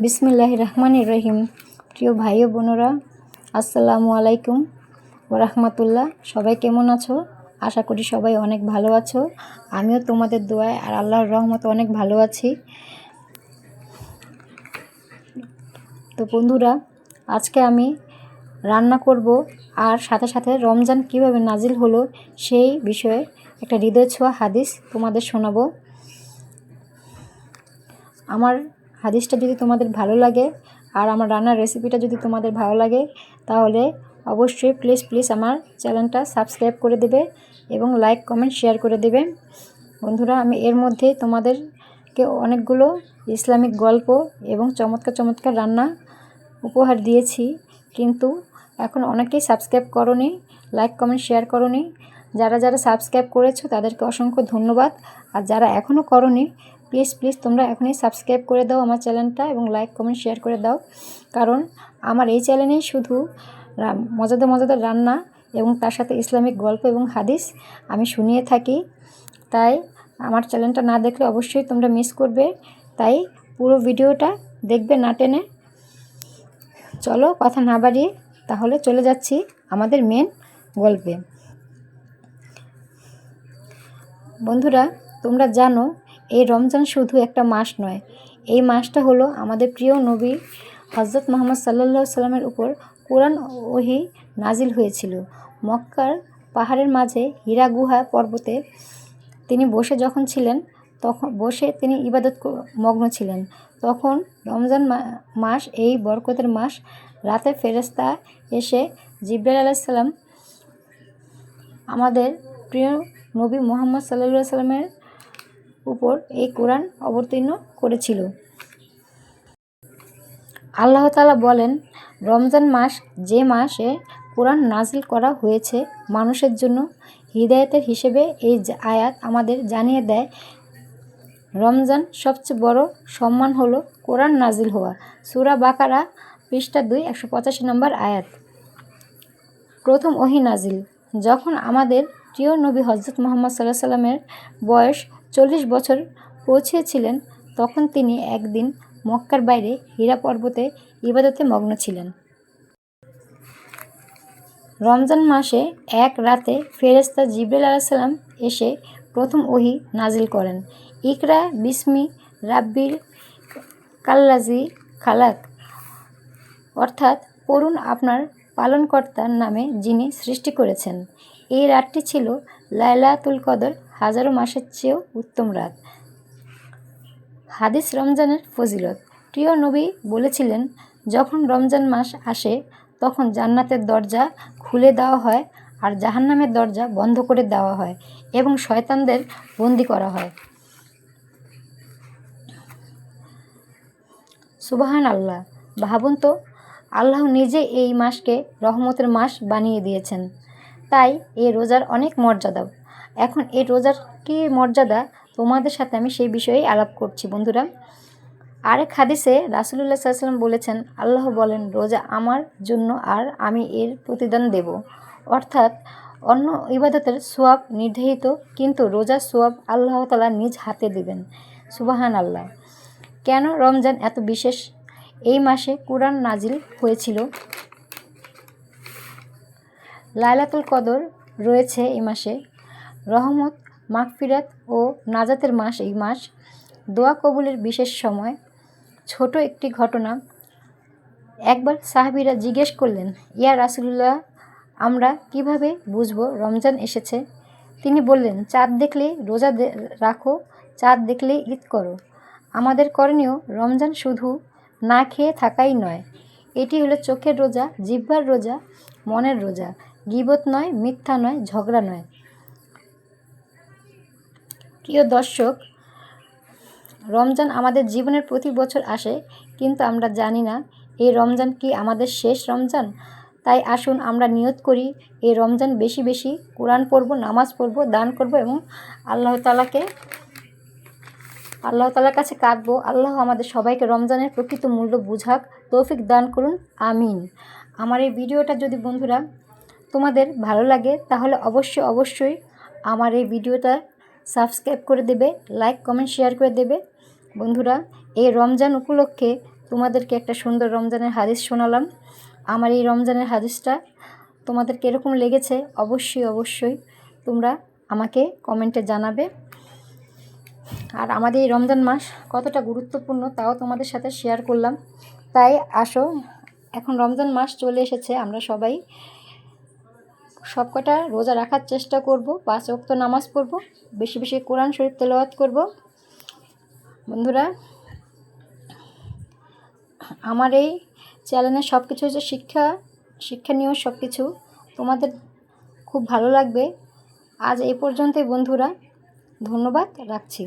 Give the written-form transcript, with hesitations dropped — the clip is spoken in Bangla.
বিসমিল্লাহির রহমানির রহিম। প্রিয় ভাই ও বোনেরা, আসসালামু আলাইকুম ওয়া রাহমাতুল্লাহ। সবাই কেমন আছো? আশা করি সবাই অনেক ভালো আছো। আমিও তোমাদের দোয়ায় আর আল্লাহর রহমতে অনেক ভালো আছি। তো বন্ধুরা, আজকে আমি রান্না করব আর সাথে সাথে রমজান কিভাবে নাজিল হলো সেই বিষয়ে একটা হৃদয় ছোঁয়া হাদিস তোমাদের শোনাবো। আমার হাদিসটা যদি তোমাদের ভালো লাগে আর আমার রান্নার রেসিপিটা যদি তোমাদের ভালো লাগে, তাহলে অবশ্যই প্লিজ আমার চ্যানেলটা সাবস্ক্রাইব করে দেবে এবং লাইক কমেন্ট শেয়ার করে দেবে। বন্ধুরা, আমি এর মধ্যে তোমাদেরকে অনেকগুলো ইসলামিক গল্প এবং চমৎকার রান্না উপহার দিয়েছি, কিন্তু এখন অনেকেই সাবস্ক্রাইব করোনি, লাইক কমেন্ট শেয়ার করোনি। যারা সাবস্ক্রাইব করেছো তাদেরকে অসংখ্য ধন্যবাদ। আর যারা এখনও করোনি, প্লিজ তোমরা এখনই সাবস্ক্রাইব করে দাও আমার চ্যানেলটা এবং লাইক কমেন্ট শেয়ার করে দাও। কারণ আমার এই চ্যানেলেই শুধু মজাদার রান্না এবং তার সাথে ইসলামিক গল্প এবং হাদিস আমি শুনিয়ে থাকি। তাই আমার চ্যানেলটা না দেখলে অবশ্যই তোমরা মিস করবে। তাই পুরো ভিডিওটা দেখবে না টেনে। চলো কথা না বাড়িয়ে তাহলে চলে যাচ্ছি আমাদের মেন গল্পে। বন্ধুরা, তোমরা জানো এই রমজান শুধু একটা মাস নয়, এই মাসটা হলো আমাদের প্রিয় নবী হযরত মুহাম্মদ সাল্লাল্লাহু আলাইহি সাল্লামের উপর কোরআন ওহী নাজিল হয়েছিল। মক্কার পাহাড়ের মাঝে হীরা গুহা পর্বতে তিনি বসে তিনি ইবাদত মগ্ন ছিলেন। তখন রমজান মাস, এই বরকতের মাস। রাতে ফেরেশতা এসে জিবরাইল আলাইহিস সালাম আমাদের প্রিয় নবী মুহাম্মদ সাল্লাল্লাহু আলাইহি সাল্লামের উপর এই কোরআন অবতীর্ণ করেছিল। আল্লাহ তাআলা বলেন, রমজান মাস যে মাসে কোরআন নাজিল করা হয়েছে মানুষের জন্য হিদায়াতের হিসেবে। এই আয়াত আমাদের জানিয়ে দেয় রমজান সবচেয়ে বড় সম্মান হলো কোরআন নাজিল হওয়া। সূরা বাকারা পৃষ্ঠা 2 185 নম্বর আয়াত। প্রথম ওহী নাজিল। যখন আমাদের প্রিয় নবী হযরত মুহাম্মদ সাল্লাল্লাহু আলাইহি সাল্লামের বয়স 40 বছর পৌঁছেছিলেন, তখন তিনি একদিন মক্কার বাইরে হীরা পর্বতে ইবাদতে মগ্ন ছিলেন। রমজান মাসে এক রাতে ফেরেশতা জিবরাইল আলাইহিস সালাম এসে প্রথম ওহী নাজিল করেন। ইকরা বিসমি রাব্বিল কাল্লাজি খালাক, অর্থাৎ পড়ুন আপনার পালনকর্তার নামে যিনি সৃষ্টি করেছেন। এই রাতটি ছিল লাইলাতুল কদর, হাজারো মাসের চেয়েও উত্তম রাত। হাদিস রমজানের ফজিলত। প্রিয় নবী বলেছিলেন, যখন রমজান মাস আসে তখন জান্নাতের দরজা খুলে দেওয়া হয় আর জাহান্নামের দরজা বন্ধ করে দেওয়া হয় এবং শয়তানদের বন্দী করা হয়। সুবহানাল্লাহ। ভাবুন তো, আল্লাহ নিজে এই মাসকে রহমতের মাস বানিয়ে দিয়েছেন। তাই এই রোজার অনেক মর্যাদা। এখন এই রোজার কী মর্যাদা তোমাদের সাথে আমি সেই বিষয়েই আলাপ করছি। বন্ধুরা, আরেক হাদিসে রাসূলুল্লাহ সাল্লাল্লাহু আলাইহি ওয়াসাল্লাম বলেছেন, আল্লাহ বলেন, রোজা আমার জন্য আর আমি এর প্রতিদান দেব। অর্থাৎ অন্য ইবাদতের সওয়াব নির্ধারিত, কিন্তু রোজার সওয়াব আল্লাহ তাআলা নিজ হাতে দেবেন। সুবহানাল্লাহ। কেন রমজান এত বিশেষ? এই মাসে কোরআন নাজিল হয়েছিল। লাইলাতুল কদর রয়েছে এই মাসে। রহমত, মাগফিরাত ও নাজাতের মাস এই মাস। দোয়া কবুলের বিশেষ সময়। ছোট একটি ঘটনা। একবার সাহাবীরা জিজ্ঞেস করলেন, ইয়া রাসূলুল্লাহ, আমরা কিভাবে বুঝব রমজান এসেছে? তিনি বললেন, চাঁদ দেখলেই রোজা রাখো, চাঁদ দেখলেই ঈদ করো। আমাদের করণীয় রমজান শুধু না খেয়ে থাকাই নয়, এটি হলো চোখের রোজা, জিহ্বার রোজা, মনের রোজা। গীবত নয়, মিথ্যা নয়, ঝগড়া নয়। প্রিয় দর্শক, রমজান আমাদের জীবনের প্রতি বছর আসে, কিন্তু আমরা জানি না এই রমজান কি আমাদের শেষ রমজান। তাই আসুন আমরা নিয়ত করি, এই রমজান বেশি কোরআন পড়ব, নামাজ পড়ব, দান করব এবং আল্লাহ তাআলার কাছে কাঁদবো। আল্লাহ আমাদের সবাইকে রমজানের প্রকৃত মূল্য বুঝাক, তৌফিক দান করুন, আমিন। আমার এই ভিডিওটা যদি বন্ধুরা তোমাদের ভালো লাগে, তাহলে অবশ্যই আমার এই ভিডিওটা সাবস্ক্রাইব করে দেবে, লাইক কমেন্ট শেয়ার করে দেবে। বন্ধুরা, এই রমজান উপলক্ষে তোমাদেরকে একটা সুন্দর রমজানের হাদিস শোনালাম। আমার এই রমজানের হাদিসটা তোমাদের কীরকম লেগেছে অবশ্যই তোমরা আমাকে কমেন্টে জানাবে। আর আমাদের এই রমজান মাস কতটা গুরুত্বপূর্ণ তাও তোমাদের সাথে শেয়ার করলাম। তাই আসো, এখন রমজান মাস চলে এসেছে, আমরা সবাই সবকটা রোজা রাখার চেষ্টা করব, 5 ওয়াক্ত নামাজ পড়ব, বেশি বেশি কোরআন শরীফ তেলাওয়াত করব। বন্ধুরা, আমার এই চ্যানেলে সব কিছু হচ্ছে শিক্ষণীয় সব কিছু, তোমাদের খুব ভালো লাগবে। আজ এই পর্যন্তই বন্ধুরা, ধন্যবাদ, রাখছি।